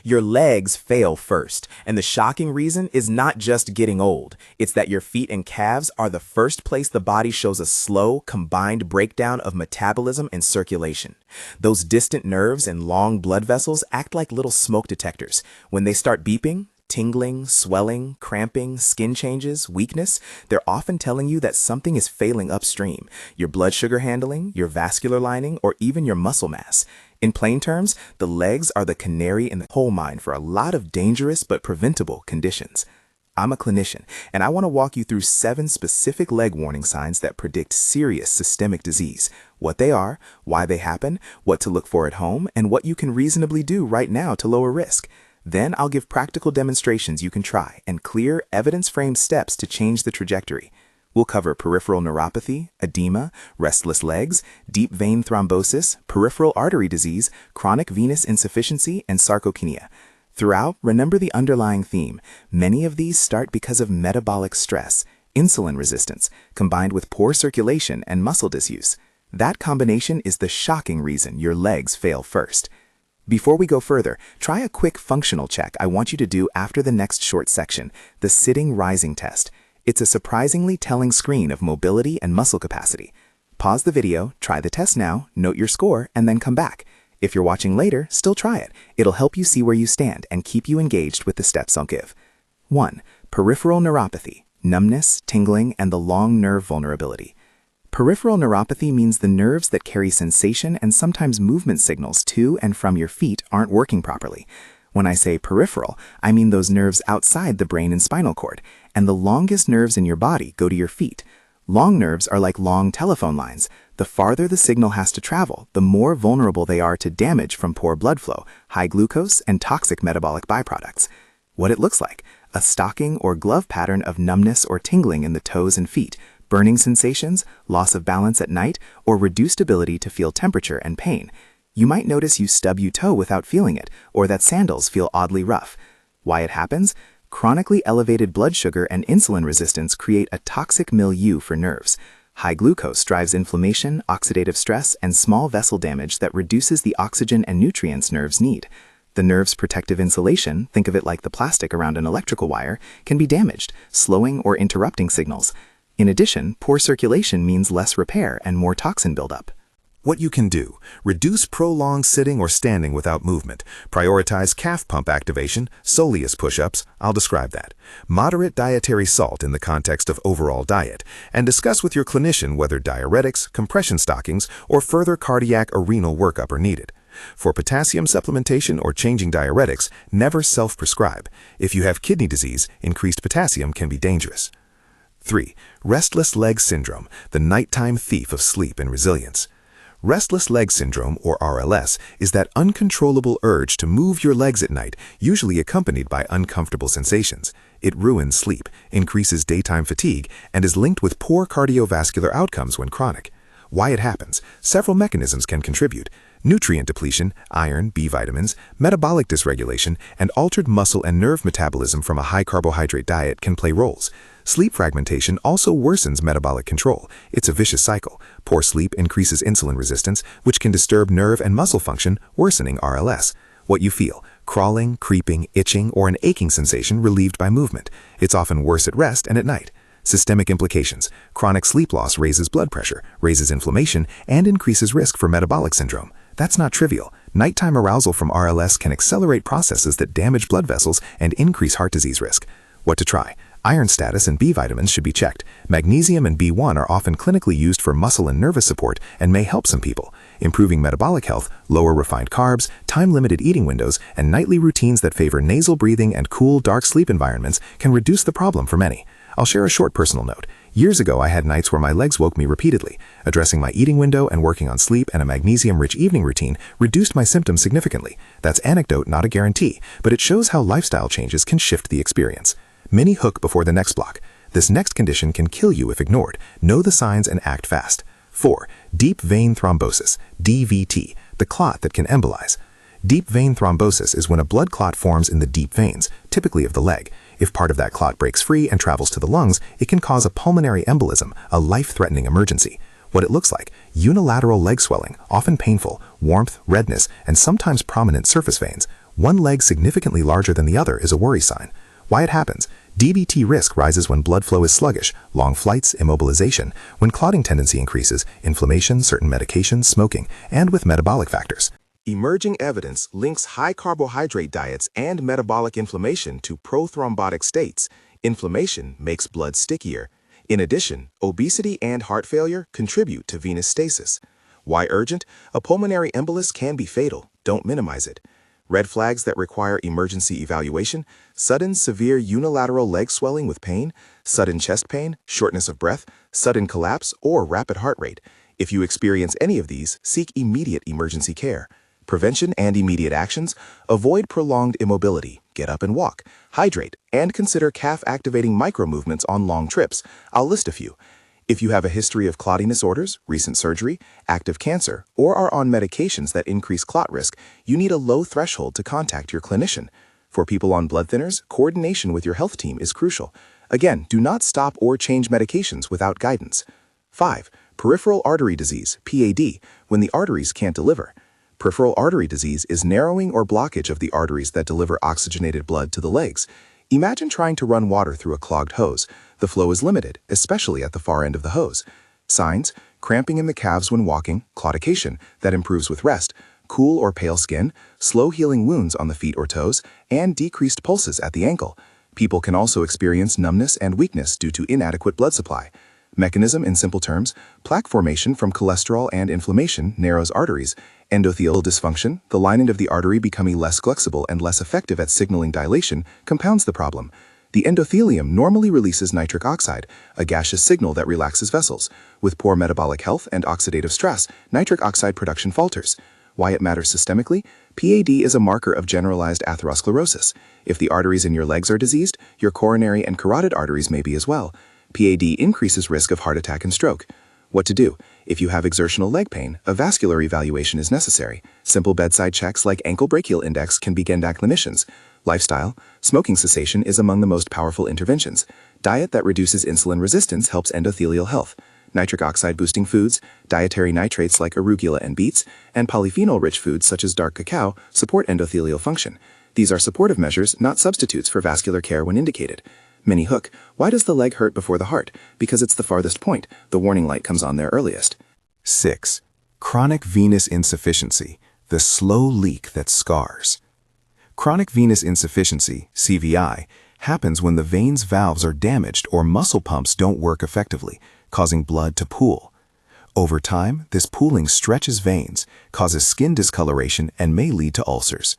Your legs fail first, and the shocking reason is not just getting old. It's that your feet and calves are the first place the body shows a slow, combined breakdown of metabolism and circulation. Those distant nerves and long blood vessels act like little smoke detectors. When they start beeping, tingling, swelling, cramping, skin changes, weakness, they're often telling you that something is failing upstream. Your blood sugar handling, your vascular lining, or even your muscle mass. In plain terms, the legs are the canary in the coal mine for a lot of dangerous but preventable conditions. I'm a clinician, and I want to walk you through 7 specific leg warning signs that predict serious systemic disease, what they are, why they happen, what to look for at home, and what you can reasonably do right now to lower risk. Then I'll give practical demonstrations you can try and clear, evidence-framed steps to change the trajectory. We'll cover peripheral neuropathy, edema, restless legs, deep vein thrombosis, peripheral artery disease, chronic venous insufficiency, and sarcopenia. Throughout, remember the underlying theme. Many of these start because of metabolic stress, insulin resistance, combined with poor circulation and muscle disuse. That combination is the shocking reason your legs fail first. Before we go further, try a quick functional check I want you to do after the next short section, the sitting rising test. It's a surprisingly telling screen of mobility and muscle capacity. Pause the video, try the test now, note your score, and then come back. If you're watching later, still try it. It'll help you see where you stand and keep you engaged with the steps I'll give. 1. Peripheral neuropathy, numbness, tingling, and the long nerve vulnerability. Peripheral neuropathy means the nerves that carry sensation and sometimes movement signals to and from your feet aren't working properly. When I say peripheral, I mean those nerves outside the brain and spinal cord, and the longest nerves in your body go to your feet. Long nerves are like long telephone lines. The farther the signal has to travel, the more vulnerable they are to damage from poor blood flow, high glucose, and toxic metabolic byproducts. What it looks like: a stocking or glove pattern of numbness or tingling in the toes and feet, burning sensations, loss of balance at night, or reduced ability to feel temperature and pain. You might notice you stub your toe without feeling it, or that sandals feel oddly rough. Why it happens? Chronically elevated blood sugar and insulin resistance create a toxic milieu for nerves. High glucose drives inflammation, oxidative stress, and small vessel damage that reduces the oxygen and nutrients nerves need. The nerve's protective insulation, think of it like the plastic around an electrical wire, can be damaged, slowing or interrupting signals. In addition, poor circulation means less repair and more toxin buildup. What you can do: reduce prolonged sitting or standing without movement. Prioritize calf pump activation, soleus push-ups, I'll describe that. Moderate dietary salt in the context of overall diet, and discuss with your clinician whether diuretics, compression stockings, or further cardiac or renal workup are needed. For potassium supplementation or changing diuretics, never self-prescribe. If you have kidney disease, increased potassium can be dangerous. 3. Restless leg syndrome, the nighttime thief of sleep and resilience. Restless leg syndrome, or RLS, is that uncontrollable urge to move your legs at night, usually accompanied by uncomfortable sensations. It ruins sleep, increases daytime fatigue, and is linked with poor cardiovascular outcomes when chronic. Why it happens? Several mechanisms can contribute. Nutrient depletion, iron, B vitamins, metabolic dysregulation, and altered muscle and nerve metabolism from a high-carbohydrate diet can play roles. Sleep fragmentation also worsens metabolic control. It's a vicious cycle. Poor sleep increases insulin resistance, which can disturb nerve and muscle function, worsening RLS. What you feel: crawling, creeping, itching, or an aching sensation relieved by movement. It's often worse at rest and at night. Systemic implications: chronic sleep loss raises blood pressure, raises inflammation, and increases risk for metabolic syndrome. That's not trivial. Nighttime arousal from RLS can accelerate processes that damage blood vessels and increase heart disease risk. What to try? Iron status and B vitamins should be checked. Magnesium and B1 are often clinically used for muscle and nervous support and may help some people. Improving metabolic health, lower refined carbs, time-limited eating windows, and nightly routines that favor nasal breathing and cool, dark sleep environments can reduce the problem for many. I'll share a short personal note. Years ago, I had nights where my legs woke me repeatedly. Addressing my eating window and working on sleep and a magnesium-rich evening routine reduced my symptoms significantly. That's anecdote, not a guarantee, but it shows how lifestyle changes can shift the experience. Mini hook before the next block. This next condition can kill you if ignored. Know the signs and act fast. 4. Deep vein thrombosis, DVT, the clot that can embolize. Deep vein thrombosis is when a blood clot forms in the deep veins, typically of the leg. If part of that clot breaks free and travels to the lungs, it can cause a pulmonary embolism, a life-threatening emergency. What it looks like: unilateral leg swelling, often painful, warmth, redness, and sometimes prominent surface veins. One leg significantly larger than the other is a worry sign. Why it happens? DVT risk rises when blood flow is sluggish, long flights, immobilization, when clotting tendency increases, inflammation, certain medications, smoking, and with metabolic factors. Emerging evidence links high carbohydrate diets and metabolic inflammation to prothrombotic states. Inflammation makes blood stickier. In addition, obesity and heart failure contribute to venous stasis. Why urgent? A pulmonary embolus can be fatal. Don't minimize it. Red flags that require emergency evaluation: sudden severe unilateral leg swelling with pain, sudden chest pain, shortness of breath, sudden collapse, or rapid heart rate. If you experience any of these, seek immediate emergency care. Prevention and immediate actions: avoid prolonged immobility, get up and walk, hydrate, and consider calf-activating micro-movements on long trips. I'll list a few. If you have a history of clotting disorders, recent surgery, active cancer, or are on medications that increase clot risk, you need a low threshold to contact your clinician. For people on blood thinners, coordination with your health team is crucial. Again, do not stop or change medications without guidance. 5. Peripheral artery disease, PAD, when the arteries can't deliver. Peripheral artery disease is narrowing or blockage of the arteries that deliver oxygenated blood to the legs. Imagine trying to run water through a clogged hose. The flow is limited, especially at the far end of the hose. Signs: cramping in the calves when walking, claudication that improves with rest, cool or pale skin, slow healing wounds on the feet or toes, and decreased pulses at the ankle. People can also experience numbness and weakness due to inadequate blood supply. Mechanism in simple terms: plaque formation from cholesterol and inflammation narrows arteries. Endothelial dysfunction, the lining of the artery becoming less flexible and less effective at signaling dilation, compounds the problem. The endothelium normally releases nitric oxide, a gaseous signal that relaxes vessels. With poor metabolic health and oxidative stress, nitric oxide production falters. Why it matters systemically? PAD is a marker of generalized atherosclerosis. If the arteries in your legs are diseased, your coronary and carotid arteries may be as well. PAD increases risk of heart attack and stroke. What to do? If you have exertional leg pain, a vascular evaluation is necessary. Simple bedside checks like ankle brachial index can begin by clinicians. Lifestyle: smoking cessation is among the most powerful interventions. Diet that reduces insulin resistance helps endothelial health. Nitric oxide boosting foods, dietary nitrates like arugula and beets, and polyphenol-rich foods such as dark cacao support endothelial function. These are supportive measures, not substitutes for vascular care when indicated. Mini hook: why does the leg hurt before the heart? Because it's the farthest point. The warning light comes on there earliest. 6. Chronic venous insufficiency, the slow leak that scars. Chronic venous insufficiency, CVI, happens when the veins' valves are damaged or muscle pumps don't work effectively, causing blood to pool. Over time, this pooling stretches veins, causes skin discoloration, and may lead to ulcers.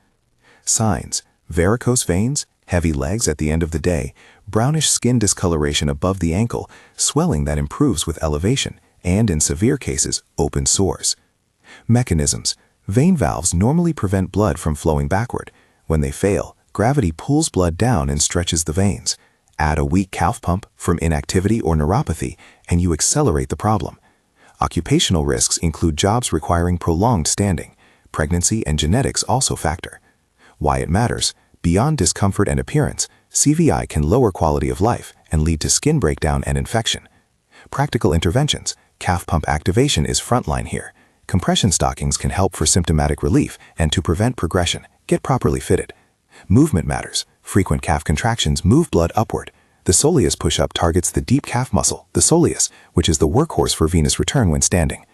Signs: varicose veins, heavy legs at the end of the day, brownish skin discoloration above the ankle, swelling that improves with elevation, and in severe cases, open sores. Mechanisms: vein valves normally prevent blood from flowing backward. When they fail, gravity pulls blood down and stretches the veins. Add a weak calf pump from inactivity or neuropathy, and you accelerate the problem. Occupational risks include jobs requiring prolonged standing. Pregnancy and genetics also factor. Why it matters: beyond discomfort and appearance, CVI can lower quality of life and lead to skin breakdown and infection. Practical interventions: calf pump activation is frontline here. Compression stockings can help for symptomatic relief and to prevent progression. Get properly fitted. Movement matters. Frequent calf contractions move blood upward. The soleus push-up targets the deep calf muscle, the soleus, which is the workhorse for venous return when standing.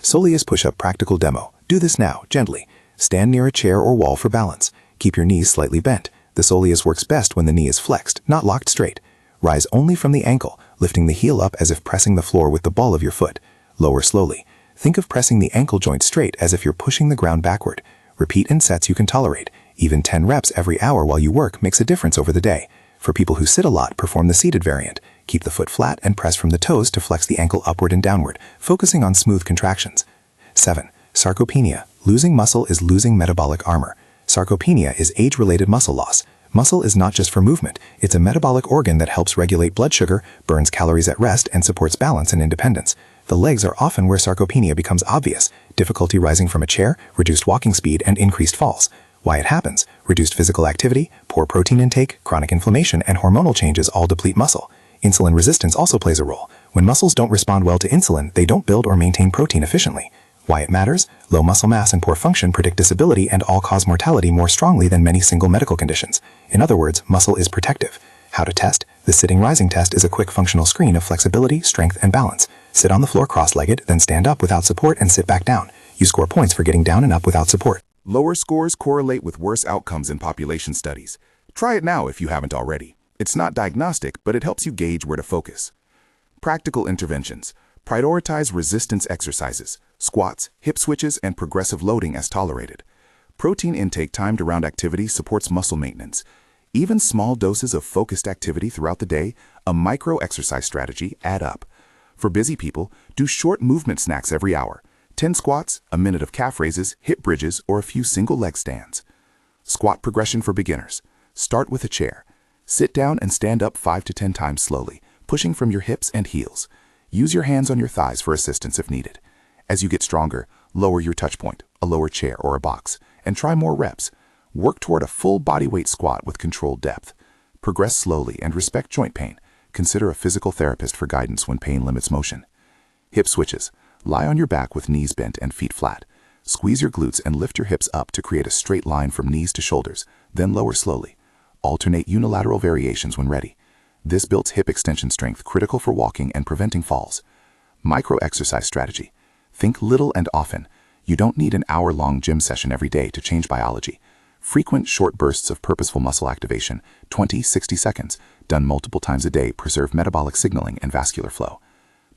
Soleus push-up practical demo. Do this now, gently. Stand near a chair or wall for balance. Keep your knees slightly bent. The soleus works best when the knee is flexed, not locked straight. Rise only from the ankle, lifting the heel up as if pressing the floor with the ball of your foot. Lower slowly. Think of pressing the ankle joint straight as if you're pushing the ground backward. Repeat in sets you can tolerate. Even 10 reps every hour while you work makes a difference over the day. For people who sit a lot, perform the seated variant. Keep the foot flat and press from the toes to flex the ankle upward and downward, focusing on smooth contractions. 7. Sarcopenia. Losing muscle is losing metabolic armor. Sarcopenia is age-related muscle loss. Muscle is not just for movement. It's a metabolic organ that helps regulate blood sugar, burns calories at rest, and supports balance and independence. The legs are often where sarcopenia becomes obvious: difficulty rising from a chair, reduced walking speed, and increased falls. Why it happens: reduced physical activity, poor protein intake, chronic inflammation, and hormonal changes all deplete muscle. Insulin resistance also plays a role. When muscles don't respond well to insulin, they don't build or maintain protein efficiently. Why it matters? Low muscle mass and poor function predict disability and all-cause mortality more strongly than many single medical conditions. In other words, muscle is protective. How to test? The sitting rising test is a quick functional screen of flexibility, strength, and balance. Sit on the floor cross-legged, then stand up without support and sit back down. You score points for getting down and up without support. Lower scores correlate with worse outcomes in population studies. Try it now if you haven't already. It's not diagnostic, but it helps you gauge where to focus. Practical interventions. Prioritize resistance exercises, squats, hip switches, and progressive loading as tolerated. Protein intake timed around activity supports muscle maintenance. Even small doses of focused activity throughout the day, a micro-exercise strategy, add up. For busy people, do short movement snacks every hour. 10 squats, a minute of calf raises, hip bridges, or a few single leg stands. Squat progression for beginners. Start with a chair. Sit down and stand up 5 to 10 times slowly, pushing from your hips and heels. Use your hands on your thighs for assistance if needed. As you get stronger, lower your touch point, a lower chair or a box, and try more reps. Work toward a full body weight squat with controlled depth. Progress slowly and respect joint pain. Consider a physical therapist for guidance when pain limits motion. Hip switches. Lie on your back with knees bent and feet flat. Squeeze your glutes and lift your hips up to create a straight line from knees to shoulders, then lower slowly. Alternate unilateral variations when ready. This builds hip extension strength critical for walking and preventing falls. Micro-exercise strategy. Think little and often. You don't need an hour-long gym session every day to change biology. Frequent short bursts of purposeful muscle activation, 20-60 seconds, done multiple times a day, preserve metabolic signaling and vascular flow.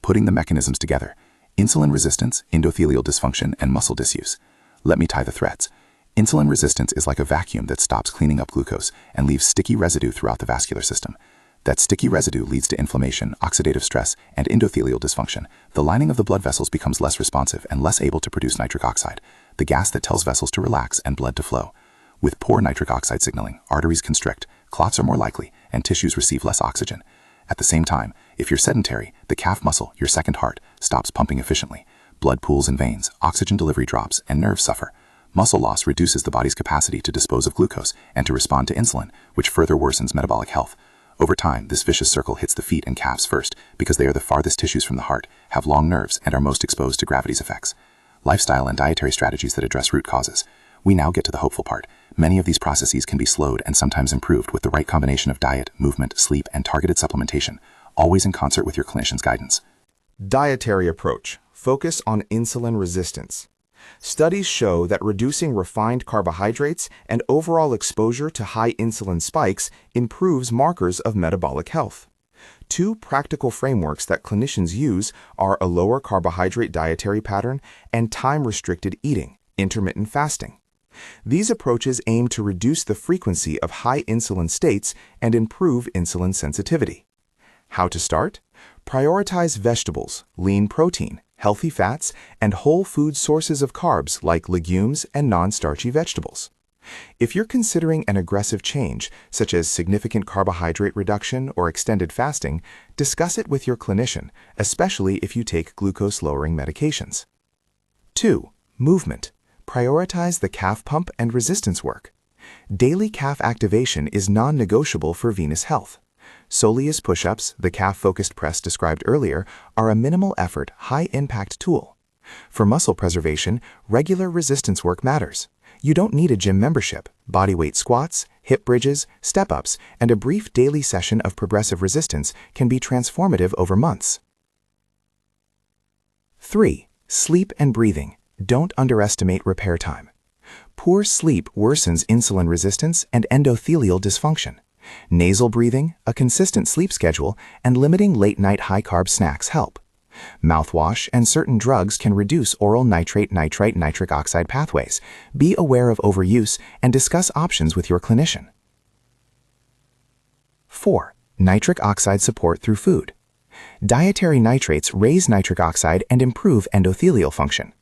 Putting the mechanisms together. Insulin resistance, endothelial dysfunction, and muscle disuse. Let me tie the threads. Insulin resistance is like a vacuum that stops cleaning up glucose and leaves sticky residue throughout the vascular system. That sticky residue leads to inflammation, oxidative stress, and endothelial dysfunction. The lining of the blood vessels becomes less responsive and less able to produce nitric oxide, the gas that tells vessels to relax and blood to flow. With poor nitric oxide signaling, arteries constrict, clots are more likely, and tissues receive less oxygen. At the same time, if you're sedentary, the calf muscle, your second heart, stops pumping efficiently. Blood pools in veins, oxygen delivery drops, and nerves suffer. Muscle loss reduces the body's capacity to dispose of glucose and to respond to insulin, which further worsens metabolic health. Over time, this vicious circle hits the feet and calves first because they are the farthest tissues from the heart, have long nerves, and are most exposed to gravity's effects. Lifestyle and dietary strategies that address root causes. We now get to the hopeful part. Many of these processes can be slowed and sometimes improved with the right combination of diet, movement, sleep, and targeted supplementation, always in concert with your clinician's guidance. Dietary approach. Focus on insulin resistance. Studies show that reducing refined carbohydrates and overall exposure to high insulin spikes improves markers of metabolic health. Two practical frameworks that clinicians use are a lower carbohydrate dietary pattern and time-restricted eating, intermittent fasting. These approaches aim to reduce the frequency of high insulin states and improve insulin sensitivity. How to start? Prioritize vegetables, lean protein, healthy fats, and whole food sources of carbs like legumes and non-starchy vegetables. If you're considering an aggressive change, such as significant carbohydrate reduction or extended fasting, discuss it with your clinician, especially if you take glucose-lowering medications. 2. Movement. Prioritize the calf pump and resistance work. Daily calf activation is non-negotiable for venous health. Soleus push-ups, the calf-focused press described earlier, are a minimal-effort, high-impact tool. For muscle preservation, regular resistance work matters. You don't need a gym membership. Bodyweight squats, hip bridges, step-ups, and a brief daily session of progressive resistance can be transformative over months. 3. Sleep and breathing. Don't underestimate repair time. Poor sleep worsens insulin resistance and endothelial dysfunction. Nasal breathing, a consistent sleep schedule, and limiting late-night high-carb snacks help. Mouthwash and certain drugs can reduce oral nitrite-nitric oxide pathways. Be aware of overuse and discuss options with your clinician. 4. Nitric oxide support through food. Dietary nitrates raise nitric oxide and improve endothelial function.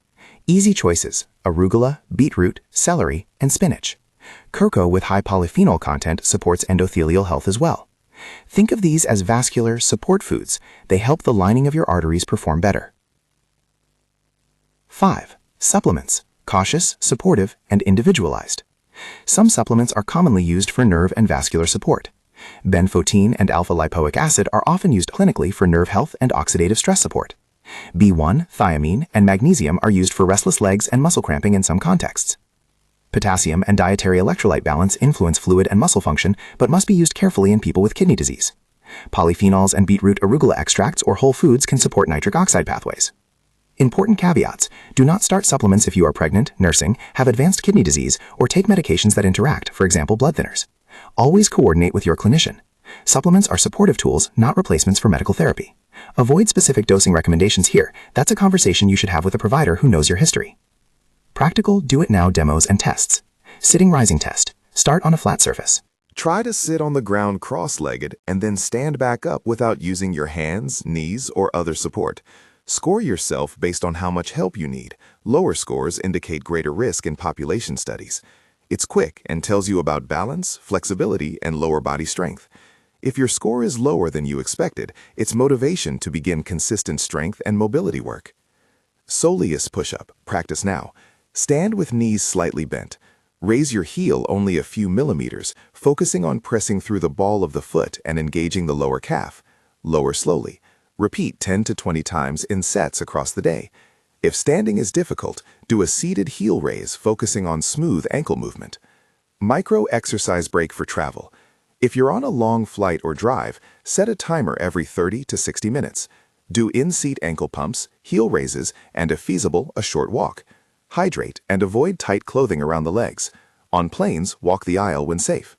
Easy choices: arugula, beetroot, celery, and spinach. Cocoa with high polyphenol content supports endothelial health as well. Think of these as vascular support foods. They help the lining of your arteries perform better. 5. Supplements. Cautious, supportive, and individualized. Some supplements are commonly used for nerve and vascular support. Benfotiine and alpha-lipoic acid are often used clinically for nerve health and oxidative stress support. B1, thiamine, and magnesium are used for restless legs and muscle cramping in some contexts. Potassium and dietary electrolyte balance influence fluid and muscle function, but must be used carefully in people with kidney disease. Polyphenols and beetroot arugula extracts or whole foods can support nitric oxide pathways. Important caveats: do not start supplements if you are pregnant, nursing, have advanced kidney disease, or take medications that interact, for example, blood thinners. Always coordinate with your clinician. Supplements are supportive tools, not replacements for medical therapy. Avoid specific dosing recommendations here. That's a conversation you should have with a provider who knows your history. Practical, do-it-now demos and tests. Sitting rising test. Start on a flat surface. Try to sit on the ground cross-legged and then stand back up without using your hands, knees, or other support. Score yourself based on how much help you need. Lower scores indicate greater risk in population studies. It's quick and tells you about balance, flexibility, and lower body strength. If your score is lower than you expected, it's motivation to begin consistent strength and mobility work. Soleus push-up. Practice now. Stand with knees slightly bent. Raise your heel only a few millimeters, focusing on pressing through the ball of the foot and engaging the lower calf. Lower slowly. Repeat 10 to 20 times in sets across the day. If standing is difficult, do a seated heel raise focusing on smooth ankle movement. Micro exercise break for travel. If you're on a long flight or drive, set a timer every 30 to 60 minutes. Do in-seat ankle pumps, heel raises, and if feasible, a short walk. Hydrate and avoid tight clothing around the legs. On planes, walk the aisle when safe.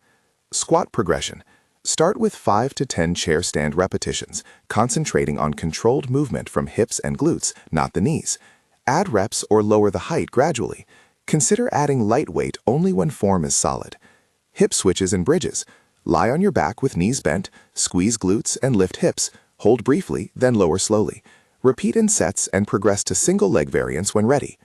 Squat progression. Start with 5 to 10 chair stand repetitions, concentrating on controlled movement from hips and glutes, not the knees. Add reps or lower the height gradually. Consider adding light weight only when form is solid. Hip switches and bridges. Lie on your back with knees bent, squeeze glutes and lift hips. Hold briefly, then lower slowly. Repeat in sets and progress to single leg variants when ready.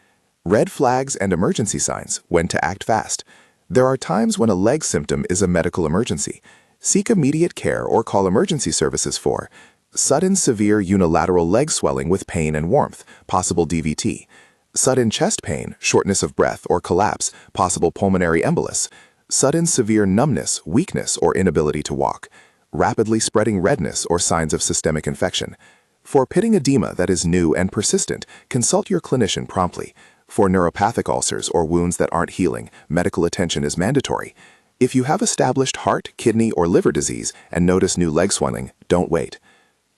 Red flags and emergency signs, when to act fast. There are times when a leg symptom is a medical emergency. Seek immediate care or call emergency services for sudden severe unilateral leg swelling with pain and warmth, possible DVT, sudden chest pain, shortness of breath or collapse, possible pulmonary embolus, sudden severe numbness, weakness or inability to walk, rapidly spreading redness or signs of systemic infection. For pitting edema that is new and persistent, consult your clinician promptly. For neuropathic ulcers or wounds that aren't healing, medical attention is mandatory. If you have established heart, kidney, or liver disease and notice new leg swelling, don't wait.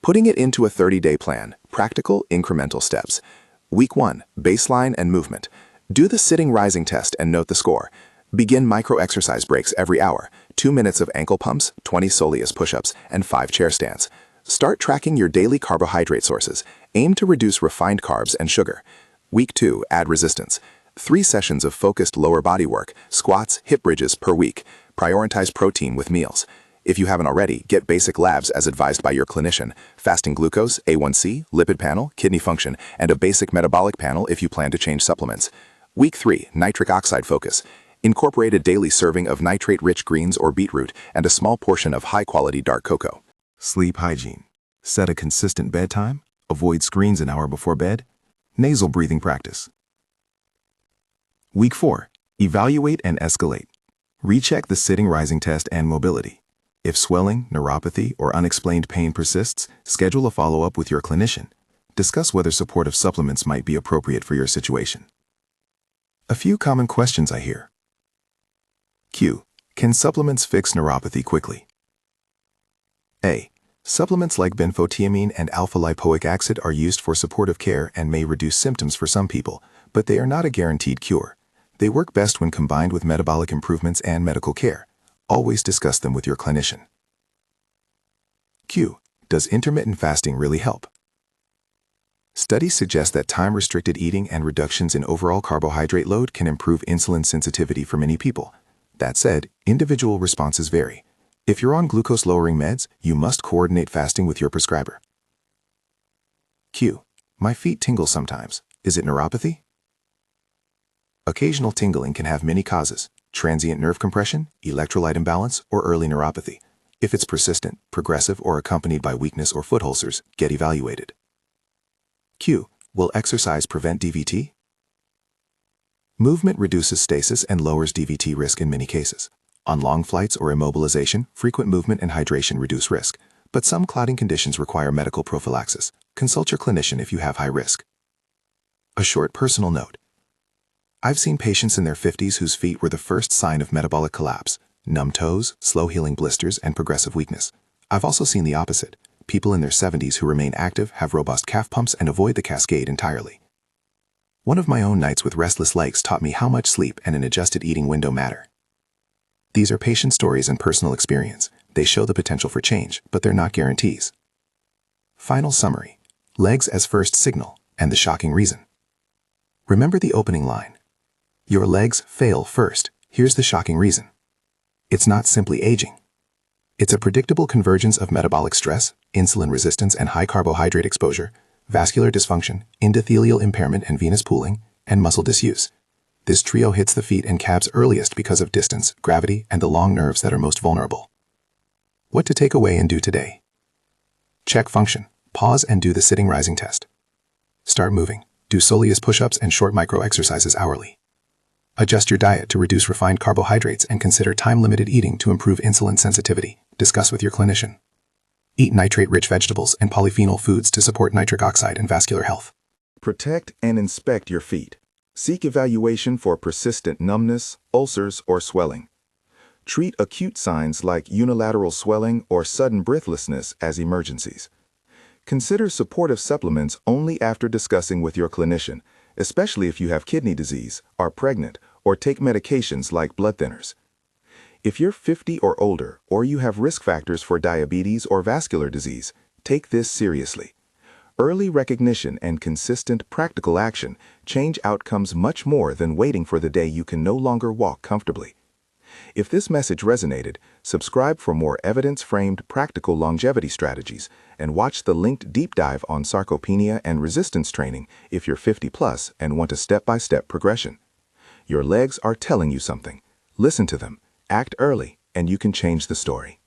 Putting it into a 30-day plan, practical, incremental steps. Week 1, baseline and movement. Do the sitting rising test and note the score. Begin micro-exercise breaks every hour, 2 minutes of ankle pumps, 20 soleus push-ups, and 5 chair stands. Start tracking your daily carbohydrate sources. Aim to reduce refined carbs and sugar. Week 2, add resistance. 3 sessions of focused lower body work, squats, hip bridges per week. Prioritize protein with meals. If you haven't already, get basic labs as advised by your clinician, fasting glucose, A1C, lipid panel, kidney function, and a basic metabolic panel if you plan to change supplements. Week 3, nitric oxide focus. Incorporate a daily serving of nitrate-rich greens or beetroot and a small portion of high-quality dark cocoa. Sleep hygiene. Set a consistent bedtime. Avoid screens an hour before bed. Nasal breathing practice. Week 4. Evaluate and escalate. Recheck the sitting rising test and mobility. If swelling, neuropathy, or unexplained pain persists, schedule a follow-up with your clinician. Discuss whether supportive supplements might be appropriate for your situation. A few common questions I hear. Q. Can supplements fix neuropathy quickly? A. Supplements like benfotiamine and alpha-lipoic acid are used for supportive care and may reduce symptoms for some people, but they are not a guaranteed cure. They work best when combined with metabolic improvements and medical care. Always discuss them with your clinician. Q. Does intermittent fasting really help? Studies suggest that time-restricted eating and reductions in overall carbohydrate load can improve insulin sensitivity for many people. That said, individual responses vary. If you're on glucose-lowering meds, you must coordinate fasting with your prescriber. Q. My feet tingle sometimes. Is it neuropathy? Occasional tingling can have many causes: transient nerve compression, electrolyte imbalance, or early neuropathy. If it's persistent, progressive, or accompanied by weakness or foot ulcers, get evaluated. Q. Will exercise prevent DVT? Movement reduces stasis and lowers DVT risk in many cases. On long flights or immobilization, frequent movement and hydration reduce risk, but some clotting conditions require medical prophylaxis. Consult your clinician if you have high risk. A short personal note. I've seen patients in their 50s whose feet were the first sign of metabolic collapse, numb toes, slow-healing blisters, and progressive weakness. I've also seen the opposite. People in their 70s who remain active, have robust calf pumps, and avoid the cascade entirely. One of my own nights with restless legs taught me how much sleep and an adjusted eating window matter. These are patient stories and personal experience. They show the potential for change, but they're not guarantees. Final summary. Legs as first signal, and the shocking reason. Remember the opening line. Your legs fail first. Here's the shocking reason. It's not simply aging. It's a predictable convergence of metabolic stress, insulin resistance and high carbohydrate exposure, vascular dysfunction, endothelial impairment and venous pooling, and muscle disuse. This trio hits the feet and calves earliest because of distance, gravity, and the long nerves that are most vulnerable. What to take away and do today? Check function. Pause and do the sitting rising test. Start moving. Do soleus push-ups and short micro-exercises hourly. Adjust your diet to reduce refined carbohydrates and consider time-limited eating to improve insulin sensitivity. Discuss with your clinician. Eat nitrate-rich vegetables and polyphenol foods to support nitric oxide and vascular health. Protect and inspect your feet. Seek evaluation for persistent numbness, ulcers, or swelling. Treat acute signs like unilateral swelling or sudden breathlessness as emergencies. Consider supportive supplements only after discussing with your clinician, especially if you have kidney disease, are pregnant, or take medications like blood thinners. If you're 50 or older, or you have risk factors for diabetes or vascular disease, take this seriously. Early recognition and consistent practical action change outcomes much more than waiting for the day you can no longer walk comfortably. If this message resonated, subscribe for more evidence-framed practical longevity strategies and watch the linked deep dive on sarcopenia and resistance training if you're 50 plus and want a step-by-step progression. Your legs are telling you something. Listen to them, act early, and you can change the story.